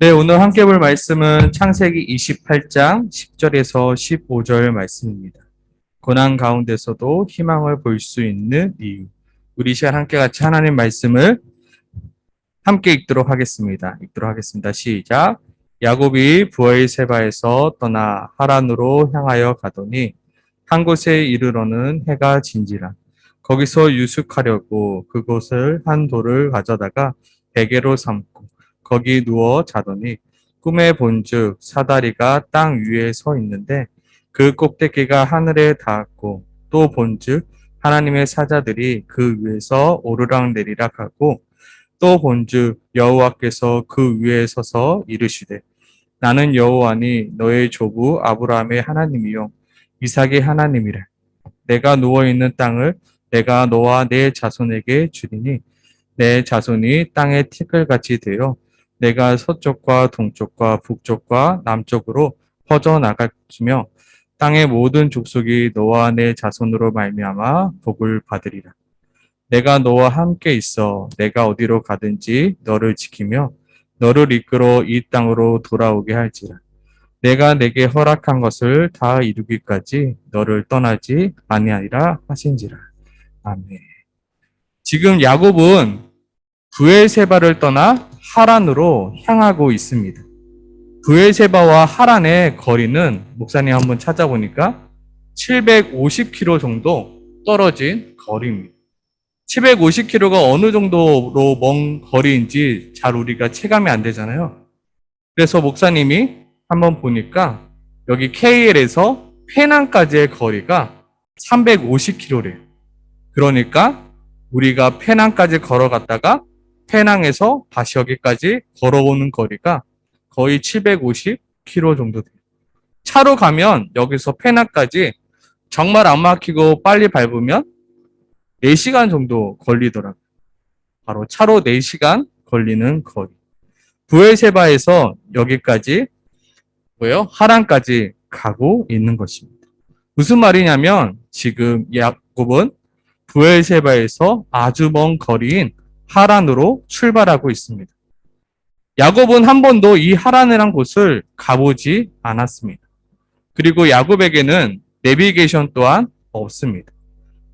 네, 오늘 함께 볼 말씀은 창세기 28장 10절에서 15절 말씀입니다. 고난 가운데서도 희망을 볼 수 있는 이유. 우리 이 시간 함께 같이 하나님 말씀을 함께 읽도록 하겠습니다. 시작. 야곱이 부엘세바에서 떠나 하란으로 향하여 가더니 한 곳에 이르러는 해가 진지라. 거기서 유숙하려고 그곳을 한 돌을 가져다가 베개로 삼고 거기 누워 자더니 꿈에 본즉 사다리가 땅 위에 서 있는데 그 꼭대기가 하늘에 닿았고 또 본즉 하나님의 사자들이 그 위에서 오르락내리락 하고 또 본즉 여호와께서 그 위에 서서 이르시되 나는 여호와니 너의 조부 아브라함의 하나님이요 이삭의 하나님이라. 내가 누워있는 땅을 내가 너와 내 자손에게 주리니 내 자손이 땅의 티끌같이 되어 내가 서쪽과 동쪽과 북쪽과 남쪽으로 퍼져나갈지며 땅의 모든 족속이 너와 내 자손으로 말미암아 복을 받으리라. 내가 너와 함께 있어 내가 어디로 가든지 너를 지키며 너를 이끌어 이 땅으로 돌아오게 할지라. 내가 내게 허락한 것을 다 이루기까지 너를 떠나지 아니하리라 하신지라. 아멘. 지금 야곱은 브엘세바를 떠나 하란으로 향하고 있습니다. 브엘세바와 하란의 거리는 목사님 한번 찾아보니까 750km 정도 떨어진 거리입니다. 750km가 어느 정도로 먼 거리인지 잘 우리가 체감이 안 되잖아요. 그래서 목사님이 한번 보니까 여기 KL에서 페낭까지의 거리가 350km래요. 그러니까 우리가 페낭까지 걸어갔다가 페낭에서 다시 여기까지 걸어오는 거리가 거의 750km 정도 돼요. 차로 가면 여기서 페낭까지 정말 안 막히고 빨리 밟으면 4시간 정도 걸리더라고요. 바로 차로 4시간 걸리는 거리. 부엘세바에서 여기까지 하란까지 가고 있는 것입니다. 무슨 말이냐면 지금 야곱은 부엘세바에서 아주 먼 거리인 하란으로 출발하고 있습니다. 야곱은 한 번도 이 하란이란 곳을 가보지 않았습니다. 그리고 야곱에게는 내비게이션 또한 없습니다.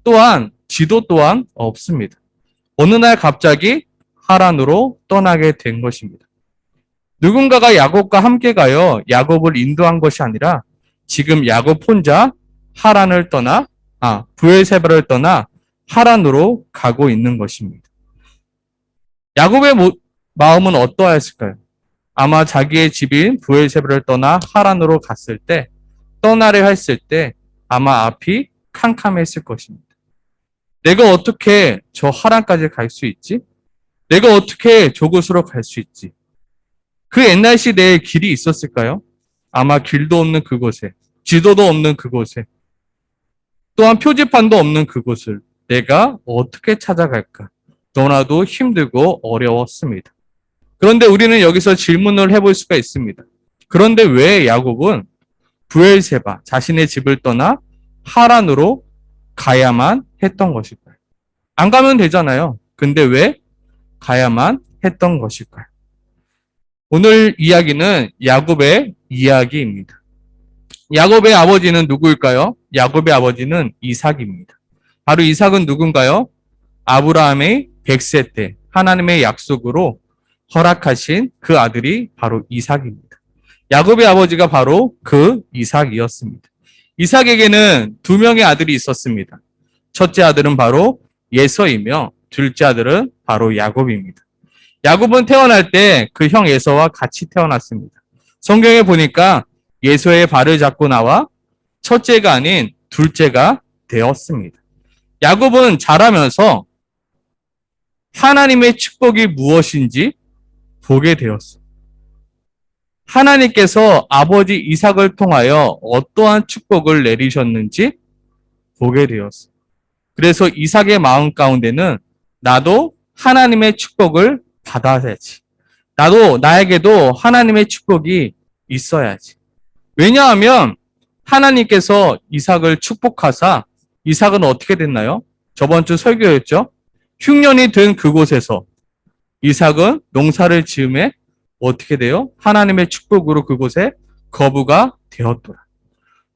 또한 지도 또한 없습니다. 어느 날 갑자기 하란으로 떠나게 된 것입니다. 누군가가 야곱과 함께 가요 야곱을 인도한 것이 아니라 지금 야곱 혼자 하란을 떠나 부엘세바를 떠나 하란으로 가고 있는 것입니다. 야곱의 마음은 어떠했을까요? 아마 자기의 집인 부엘세바를 떠나 하란으로 갔을 때 떠나려 했을 때 아마 앞이 캄캄했을 것입니다. 내가 어떻게 저 하란까지 갈 수 있지? 내가 어떻게 저곳으로 갈 수 있지? 그 옛날 시대에 길이 있었을까요? 아마 길도 없는 그곳에, 지도도 없는 그곳에, 또한 표지판도 없는 그곳을 내가 어떻게 찾아갈까? 너무나도 힘들고 어려웠습니다. 그런데 우리는 여기서 질문을 해볼 수가 있습니다. 그런데 왜 야곱은 부엘세바, 자신의 집을 떠나 하란으로 가야만 했던 것일까요? 안 가면 되잖아요. 근데 왜 가야만 했던 것일까요? 오늘 이야기는 야곱의 이야기입니다. 야곱의 아버지는 누구일까요? 야곱의 아버지는 이삭입니다. 바로 이삭은 누군가요? 아브라함의 100세 때 하나님의 약속으로 허락하신 그 아들이 바로 이삭입니다. 야곱의 아버지가 바로 그 이삭이었습니다. 이삭에게는 2명의 아들이 있었습니다. 첫째 아들은 바로 예서이며 둘째 아들은 바로 야곱입니다. 야곱은 태어날 때 그 형 예서와 같이 태어났습니다. 성경에 보니까 예서의 발을 잡고 나와 첫째가 아닌 둘째가 되었습니다. 야곱은 자라면서 하나님의 축복이 무엇인지 보게 되었어요. 하나님께서 아버지 이삭을 통하여 어떠한 축복을 내리셨는지 보게 되었어요. 그래서 이삭의 마음 가운데는 나도 하나님의 축복을 받아야지. 나에게도 하나님의 축복이 있어야지. 왜냐하면 하나님께서 이삭을 축복하사 이삭은 어떻게 됐나요? 저번 주 설교였죠? 흉년이 된 그곳에서 이삭은 농사를 지음에 어떻게 돼요? 하나님의 축복으로 그곳에 거부가 되었더라.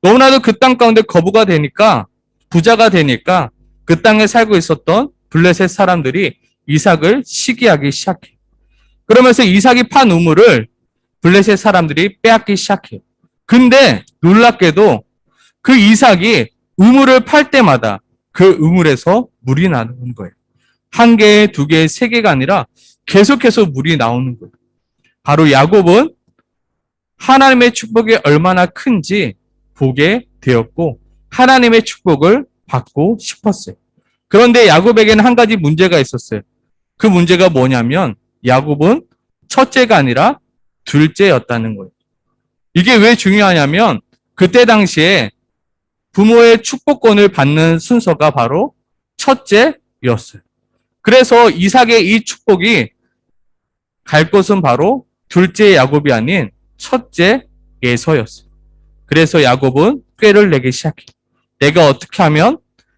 너무나도 그 땅 가운데 거부가 되니까, 부자가 되니까 그 땅에 살고 있었던 블레셋 사람들이 이삭을 시기하기 시작해요. 그러면서 이삭이 판 우물을 블레셋 사람들이 빼앗기 시작해요. 근데 놀랍게도 그 이삭이 우물을 팔 때마다 그 우물에서 물이 나오는 거예요. 한 개, 두 개, 세 개가 아니라 계속해서 물이 나오는 거예요. 바로 야곱은 하나님의 축복이 얼마나 큰지 보게 되었고 하나님의 축복을 받고 싶었어요. 그런데 야곱에게는 한 가지 문제가 있었어요. 그 문제가 뭐냐면 야곱은 첫째가 아니라 둘째였다는 거예요. 이게 왜 중요하냐면 그때 당시에 부모의 축복권을 받는 순서가 바로 첫째였어요. 그래서 이삭의 이 축복이 갈 곳은 바로 둘째 야곱이 아닌 첫째 에서였어요. 그래서 야곱은 꾀를 내기 시작해요. 내가 어떻게 하면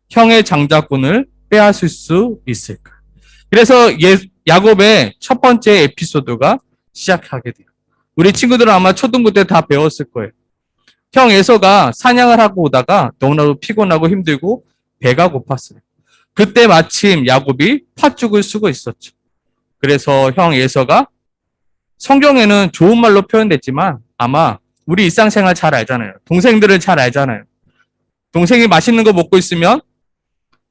형의 장자권을 빼앗을 수 있을까? 그래서 야곱의 첫 번째 에피소드가 시작하게 돼요. 우리 친구들은 아마 초등부 때 다 배웠을 거예요. 형 에서가 사냥을 하고 오다가 너무나도 피곤하고 힘들고 배가 고팠어요. 그때 마침 야곱이 팥죽을 쓰고 있었죠. 그래서 형 에서가 성경에는 좋은 말로 표현됐지만 아마 우리 일상생활 잘 알잖아요. 동생들은 잘 알잖아요. 동생이 맛있는 거 먹고 있으면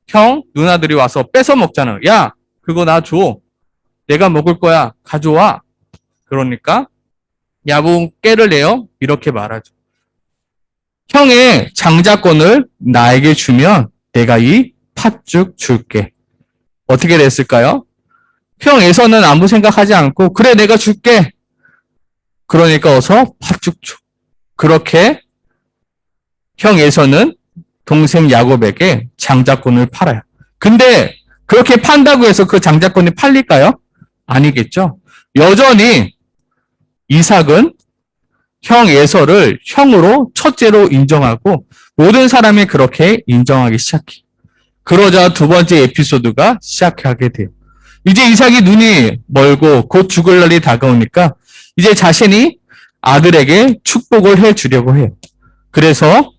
형, 누나들이 와서 뺏어 먹잖아요. 야, 그거 나 줘. 내가 먹을 거야. 가져와. 그러니까 야곱 깨를 내요. 이렇게 말하죠. 형의 장자권을 나에게 주면 내가 이 팥죽 줄게. 어떻게 됐을까요? 형 에서는 아무 생각하지 않고 그래 내가 줄게. 그러니까 어서 팥죽 줘. 그렇게 형 에서는 동생 야곱에게 장자권을 팔아요. 근데 그렇게 판다고 해서 그 장자권이 팔릴까요? 아니겠죠. 여전히 이삭은 형 에서를 형으로 첫째로 인정하고 모든 사람이 그렇게 인정하기 시작해요. 그러자 두 번째 에피소드가 시작하게 돼요. 이제 이삭이 눈이 멀고 곧 죽을 날이 다가오니까 이제 자신이 아들에게 축복을 해주려고 해요. 그래서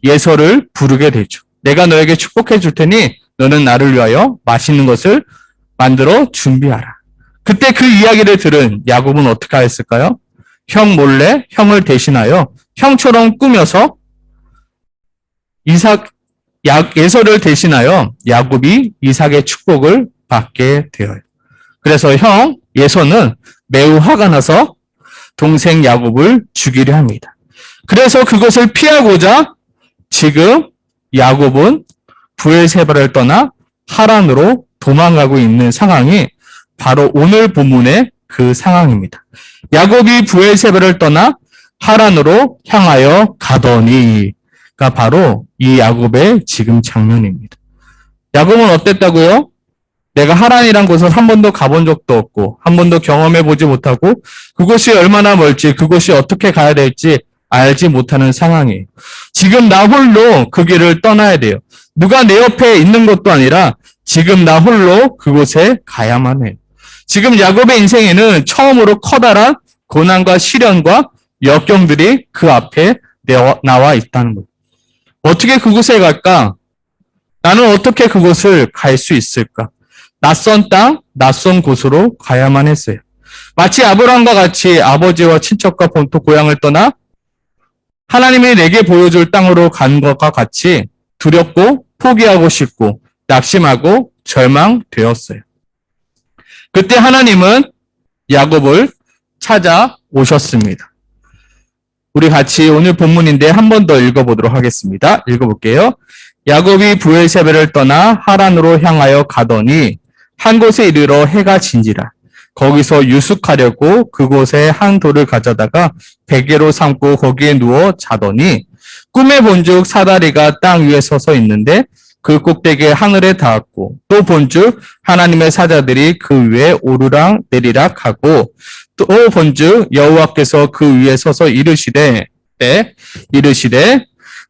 예서를 부르게 되죠. 내가 너에게 축복해 줄 테니 너는 나를 위하여 맛있는 것을 만들어 준비하라. 그때 그 이야기를 들은 야곱은 어떻게 했을까요? 형 몰래 형을 대신하여 형처럼 꾸며서 예서를 대신하여 야곱이 이삭의 축복을 받게 되어요. 그래서 형 예서는 매우 화가 나서 동생 야곱을 죽이려 합니다. 그래서 그것을 피하고자 지금 야곱은 브엘세바를 떠나 하란으로 도망가고 있는 상황이 바로 오늘 본문의 그 상황입니다. 야곱이 브엘세바를 떠나 하란으로 향하여 가더니가 바로 이 야곱의 지금 장면입니다. 야곱은 어땠다고요? 내가 하란이란 곳을 한 번도 가본 적도 없고 한 번도 경험해 보지 못하고 그곳이 얼마나 멀지 그곳이 어떻게 가야 될지 알지 못하는 상황이에요. 지금 나 홀로 그 길을 떠나야 돼요. 누가 내 옆에 있는 것도 아니라 지금 나 홀로 그곳에 가야만 해요. 지금 야곱의 인생에는 처음으로 커다란 고난과 시련과 역경들이 그 앞에 나와 있다는 거예요. 어떻게 그곳에 갈까? 나는 어떻게 그곳을 갈 수 있을까? 낯선 땅, 낯선 곳으로 가야만 했어요. 마치 아브라함과 같이 아버지와 친척과 본토 고향을 떠나 하나님이 내게 보여줄 땅으로 간 것과 같이 두렵고 포기하고 싶고 낙심하고 절망되었어요. 그때 하나님은 야곱을 찾아오셨습니다. 우리 같이 오늘 본문인데 한 번 더 읽어보도록 하겠습니다. 읽어볼게요. 야곱이 브엘세바를 떠나 하란으로 향하여 가더니 한 곳에 이르러 해가 진지라. 거기서 유숙하려고 그곳에 한 돌을 가져다가 베개로 삼고 거기에 누워 자더니 꿈에 본즉 사다리가 땅 위에 서서 있는데 그 꼭대기에 하늘에 닿았고 또 본즉 하나님의 사자들이 그 위에 오르락 내리락 하고 또 본즉 여호와께서 그 위에 서서 이르시되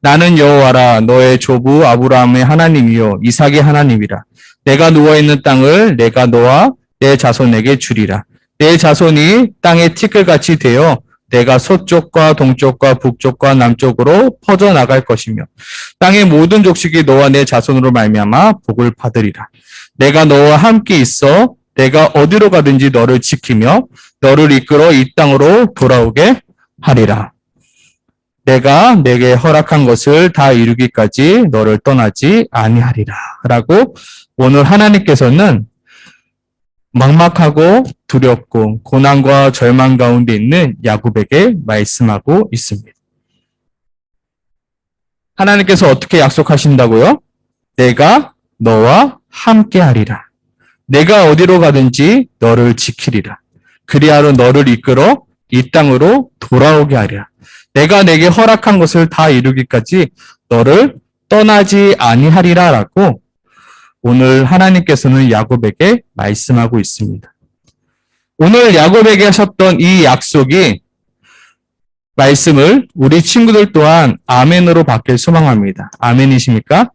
나는 여호와라 너의 조부 아브라함의 하나님이요 이삭의 하나님이라. 내가 누워있는 땅을 내가 너와 내 자손에게 주리라. 내 자손이 땅의 티끌같이 되어 내가 서쪽과 동쪽과 북쪽과 남쪽으로 퍼져나갈 것이며 땅의 모든 족속이 너와 내 자손으로 말미암아 복을 받으리라. 내가 너와 함께 있어 내가 어디로 가든지 너를 지키며 너를 이끌어 이 땅으로 돌아오게 하리라. 내가 내게 허락한 것을 다 이루기까지 너를 떠나지 아니하리라. 라고 오늘 하나님께서는 막막하고 두렵고 고난과 절망 가운데 있는 야곱에게 말씀하고 있습니다. 하나님께서 어떻게 약속하신다고요? 내가 너와 함께 하리라. 내가 어디로 가든지 너를 지키리라. 그리하여 너를 이끌어 이 땅으로 돌아오게 하리라. 내가 내게 허락한 것을 다 이루기까지 너를 떠나지 아니하리라 라고 오늘 하나님께서는 야곱에게 말씀하고 있습니다. 오늘 야곱에게 하셨던 이 약속이 말씀을 우리 친구들 또한 아멘으로 받길 소망합니다. 아멘이십니까?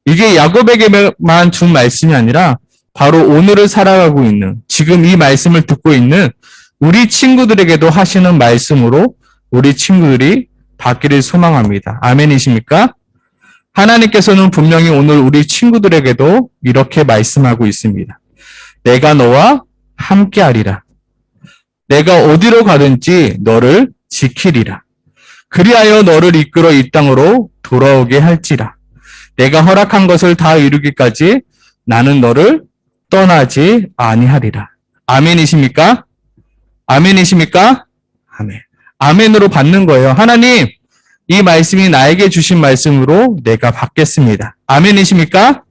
이게 야곱에게만 준 말씀이 아니라 바로 오늘을 살아가고 있는 지금 이 말씀을 듣고 있는 우리 친구들에게도 하시는 말씀으로 우리 친구들이 받기를 소망합니다. 아멘이십니까? 하나님께서는 분명히 오늘 우리 친구들에게도 이렇게 말씀하고 있습니다. 내가 너와 함께하리라. 내가 어디로 가든지 너를 지키리라. 그리하여 너를 이끌어 이 땅으로 돌아오게 할지라. 내가 허락한 것을 다 이루기까지 나는 너를 떠나지 아니하리라. 아멘이십니까? 아멘이십니까? 아멘. 아멘으로 받는 거예요. 하나님, 이 말씀이 나에게 주신 말씀으로 내가 받겠습니다. 아멘이십니까?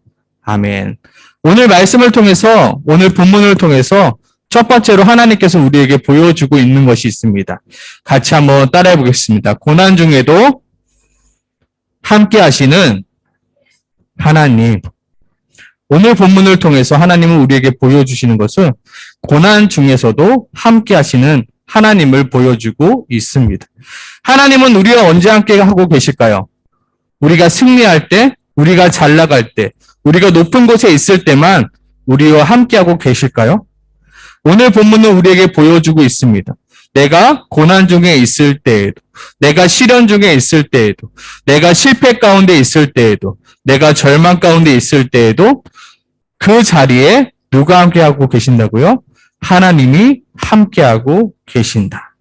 아멘. 오늘 말씀을 통해서, 오늘 본문을 통해서 첫 번째로 하나님께서 우리에게 보여주고 있는 것이 있습니다. 같이 한번 따라해 보겠습니다. 고난 중에도 함께 하시는 하나님. 오늘 본문을 통해서 하나님은 우리에게 보여주시는 것은 고난 중에서도 함께 하시는 하나님을 보여주고 있습니다. 하나님은 우리와 언제 함께 하고 계실까요? 우리가 승리할 때, 우리가 잘 나갈 때, 우리가 높은 곳에 있을 때만 우리와 함께하고 계실까요? 오늘 본문은 우리에게 보여주고 있습니다. 내가 고난 중에 있을 때에도, 내가 시련 중에 있을 때에도, 내가 실패 가운데 있을 때에도, 내가 절망 가운데 있을 때에도 그 자리에 누가 함께하고 계신다고요? 하나님이 함께하고 계신다.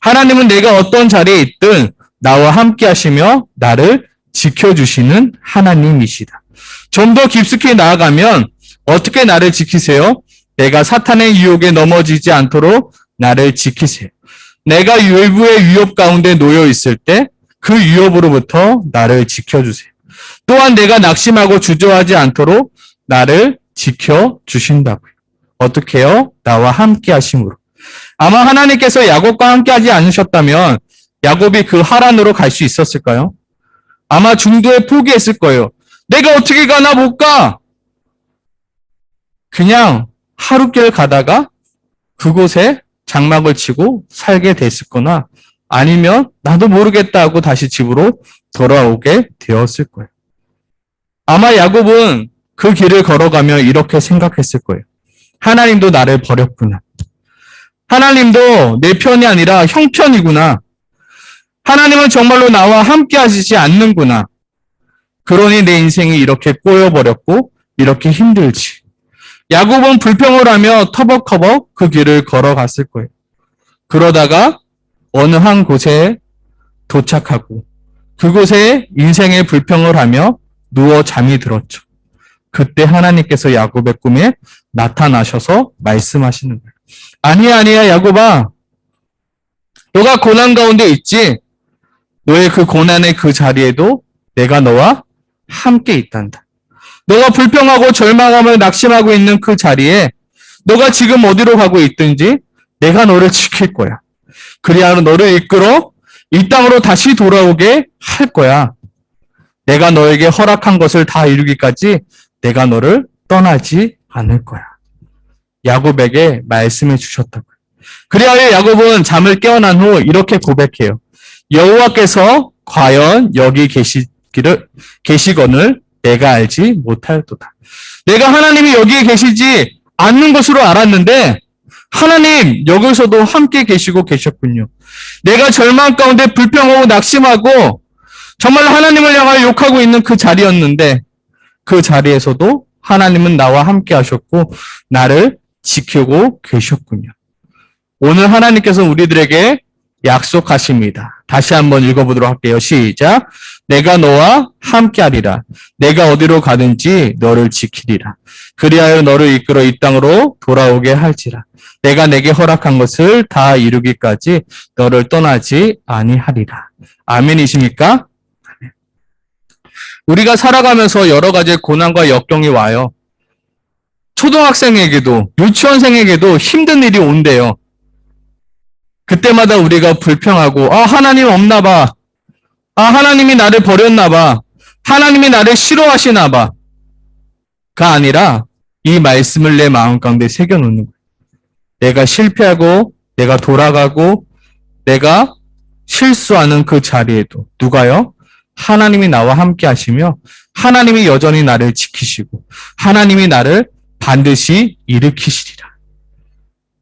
하나님은 내가 어떤 자리에 있든 나와 함께 하시며 나를 지켜주시는 하나님이시다. 좀 더 깊숙이 나아가면 어떻게 나를 지키세요? 내가 사탄의 유혹에 넘어지지 않도록 나를 지키세요. 내가 외부의 위협 가운데 놓여 있을 때 그 위협으로부터 나를 지켜주세요. 또한 내가 낙심하고 주저하지 않도록 나를 지켜주신다고요. 어떻게 해요? 나와 함께 하심으로. 아마 하나님께서 야곱과 함께 하지 않으셨다면 야곱이 그 하란으로 갈 수 있었을까요? 아마 중도에 포기했을 거예요. 내가 어떻게 가나 못 가. 그냥 하룻길 가다가 그곳에 장막을 치고 살게 됐을 거나 아니면 나도 모르겠다 하고 다시 집으로 돌아오게 되었을 거예요. 아마 야곱은 그 길을 걸어가며 이렇게 생각했을 거예요. 하나님도 나를 버렸구나. 하나님도 내 편이 아니라 형편이구나. 하나님은 정말로 나와 함께 하시지 않는구나. 그러니 내 인생이 이렇게 꼬여버렸고 이렇게 힘들지. 야곱은 불평을 하며 터벅터벅 그 길을 걸어갔을 거예요. 그러다가 어느 한 곳에 도착하고 그곳에 인생의 불평을 하며 누워 잠이 들었죠. 그때 하나님께서 야곱의 꿈에 나타나셔서 말씀하시는 거예요. 아니야 야곱아. 너가 고난 가운데 있지. 너의 그 고난의 그 자리에도 내가 너와 함께 있단다. 너가 불평하고 절망하며 낙심하고 있는 그 자리에 너가 지금 어디로 가고 있든지 내가 너를 지킬 거야. 그리하여 너를 이끌어 이 땅으로 다시 돌아오게 할 거야. 내가 너에게 허락한 것을 다 이루기까지 내가 너를 떠나지 않을 거야. 야곱에게 말씀해 주셨다고요. 그리하여 야곱은 잠을 깨어난 후 이렇게 고백해요. 여호와께서 과연 여기 계시거늘 내가 알지 못하였도다. 내가 하나님이 여기에 계시지 않는 것으로 알았는데 하나님 여기서도 함께 계시고 계셨군요. 내가 절망 가운데 불평하고 낙심하고 정말 하나님을 향하여 욕하고 있는 그 자리였는데 그 자리에서도 하나님은 나와 함께 하셨고 나를 지키고 계셨군요. 오늘 하나님께서 우리들에게 약속하십니다. 다시 한번 읽어보도록 할게요. 시작. 내가 너와 함께하리라. 내가 어디로 가든지 너를 지키리라. 그리하여 너를 이끌어 이 땅으로 돌아오게 할지라. 내가 내게 허락한 것을 다 이루기까지 너를 떠나지 아니하리라. 아멘이십니까? 우리가 살아가면서 여러 가지 고난과 역경이 와요. 초등학생에게도 유치원생에게도 힘든 일이 온대요. 그때마다 우리가 불평하고 하나님 없나 봐. 하나님이 나를 버렸나 봐. 하나님이 나를 싫어하시나 봐. 가 아니라 이 말씀을 내 마음 가운데 새겨놓는 거예요. 내가 실패하고 내가 돌아가고 내가 실수하는 그 자리에도 누가요? 하나님이 나와 함께 하시며 하나님이 여전히 나를 지키시고 하나님이 나를 반드시 일으키시리라.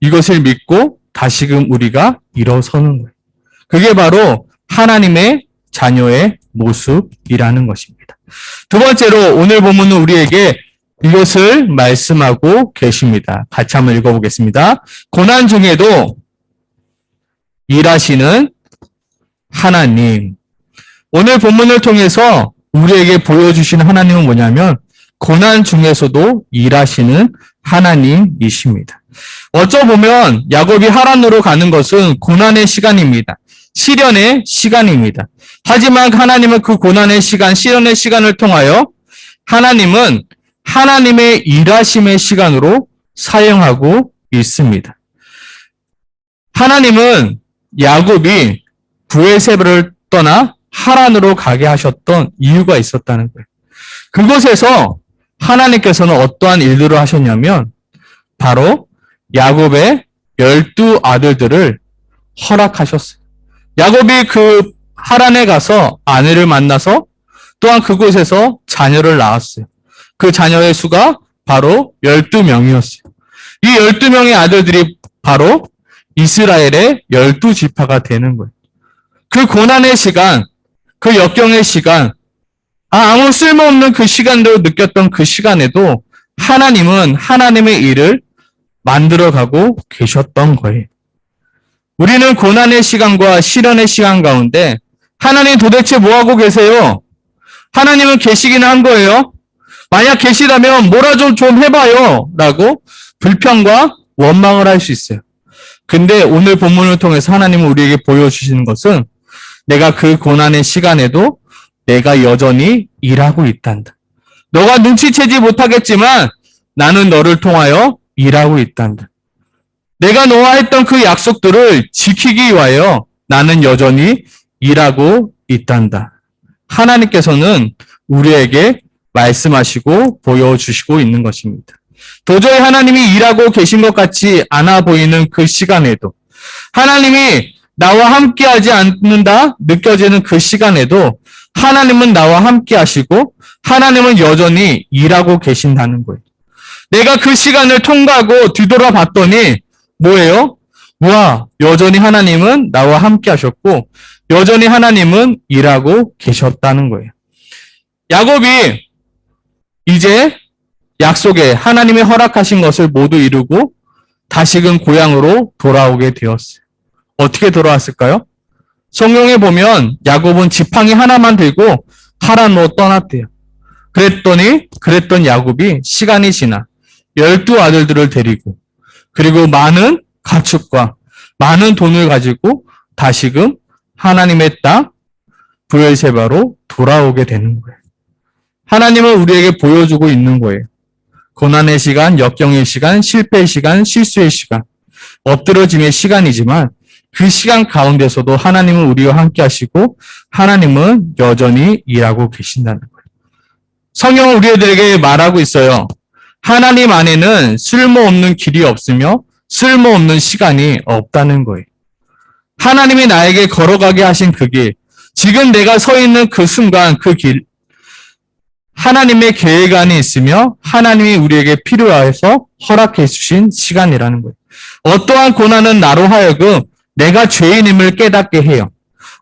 이것을 믿고 다시금 우리가 일어서는 거예요. 그게 바로 하나님의 자녀의 모습이라는 것입니다. 두 번째로 오늘 본문은 우리에게 이것을 말씀하고 계십니다. 같이 한번 읽어보겠습니다. 고난 중에도 일하시는 하나님. 오늘 본문을 통해서 우리에게 보여주신 하나님은 뭐냐면 고난 중에서도 일하시는 하나님이십니다. 어쩌보면 야곱이 하란으로 가는 것은 고난의 시간입니다. 시련의 시간입니다. 하지만 하나님은 그 고난의 시간, 시련의 시간을 통하여 하나님은 하나님의 일하심의 시간으로 사용하고 있습니다. 하나님은 야곱이 브엘세바를 떠나 하란으로 가게 하셨던 이유가 있었다는 거예요. 그곳에서 하나님께서는 어떠한 일들을 하셨냐면 바로 야곱의 12 아들들을 허락하셨어요. 야곱이 그 하란에 가서 아내를 만나서 또한 그곳에서 자녀를 낳았어요. 그 자녀의 수가 바로 12명이었어요. 이 12명의 아들들이 바로 이스라엘의 12지파가 되는 거예요. 그 고난의 시간, 그 역경의 시간, 아무 쓸모없는 그 시간도 느꼈던 그 시간에도 하나님은 하나님의 일을 만들어가고 계셨던 거예요. 우리는 고난의 시간과 시련의 시간 가운데 하나님 도대체 뭐하고 계세요? 하나님은 계시기는 한 거예요. 만약 계시다면 뭐라 좀 해봐요 라고 불평과 원망을 할 수 있어요. 근데 오늘 본문을 통해서 하나님은 우리에게 보여주시는 것은 내가 그 고난의 시간에도 내가 여전히 일하고 있단다. 너가 눈치채지 못하겠지만 나는 너를 통하여 일하고 있단다. 내가 너와 했던 그 약속들을 지키기 위하여 나는 여전히 일하고 있단다. 하나님께서는 우리에게 말씀하시고 보여주시고 있는 것입니다. 도저히 하나님이 일하고 계신 것 같지 않아 보이는 그 시간에도 하나님이 나와 함께하지 않는다 느껴지는 그 시간에도 하나님은 나와 함께 하시고 하나님은 여전히 일하고 계신다는 거예요. 내가 그 시간을 통과하고 뒤돌아 봤더니 뭐예요? 와, 여전히 하나님은 나와 함께 하셨고 여전히 하나님은 일하고 계셨다는 거예요. 야곱이 이제 약속에 하나님이 허락하신 것을 모두 이루고 다시금 고향으로 돌아오게 되었어요. 어떻게 돌아왔을까요? 성경에 보면 야곱은 지팡이 하나만 들고 하란으로 떠났대요. 그랬던 야곱이 시간이 지나 12 아들들을 데리고 그리고 많은 가축과 많은 돈을 가지고 다시금 하나님의 땅 브엘세바로 돌아오게 되는 거예요. 하나님은 우리에게 보여주고 있는 거예요. 고난의 시간, 역경의 시간, 실패의 시간, 실수의 시간, 엎드러짐의 시간이지만 그 시간 가운데서도 하나님은 우리와 함께 하시고 하나님은 여전히 일하고 계신다는 거예요. 성경은 우리들에게 말하고 있어요. 하나님 안에는 쓸모없는 길이 없으며 쓸모없는 시간이 없다는 거예요. 하나님이 나에게 걸어가게 하신 그 길, 지금 내가 서 있는 그 순간 그 길, 하나님의 계획 안에 있으며 하나님이 우리에게 필요해서 허락해 주신 시간이라는 거예요. 어떠한 고난은 나로 하여금 내가 죄인임을 깨닫게 해요.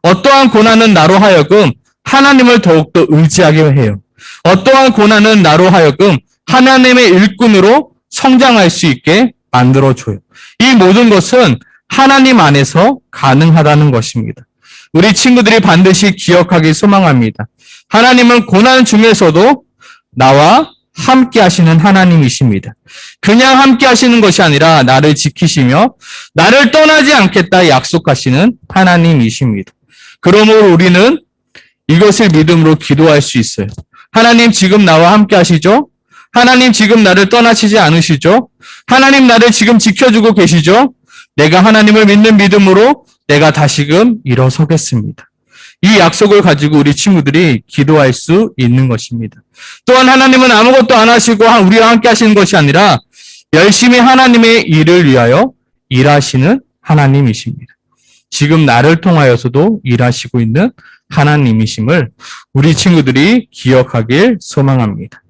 어떠한 고난은 나로 하여금 하나님을 더욱더 의지하게 해요. 어떠한 고난은 나로 하여금 하나님의 일꾼으로 성장할 수 있게 만들어줘요. 이 모든 것은 하나님 안에서 가능하다는 것입니다. 우리 친구들이 반드시 기억하길 소망합니다. 하나님은 고난 중에서도 나와 함께 하시는 하나님이십니다. 그냥 함께 하시는 것이 아니라 나를 지키시며 나를 떠나지 않겠다 약속하시는 하나님이십니다. 그러므로 우리는 이것을 믿음으로 기도할 수 있어요. 하나님 지금 나와 함께 하시죠? 하나님 지금 나를 떠나시지 않으시죠? 하나님 나를 지금 지켜주고 계시죠? 내가 하나님을 믿는 믿음으로 내가 다시금 일어서겠습니다. 이 약속을 가지고 우리 친구들이 기도할 수 있는 것입니다. 또한 하나님은 아무것도 안 하시고 우리와 함께 하시는 것이 아니라 열심히 하나님의 일을 위하여 일하시는 하나님이십니다. 지금 나를 통하여서도 일하시고 있는 하나님이심을 우리 친구들이 기억하길 소망합니다.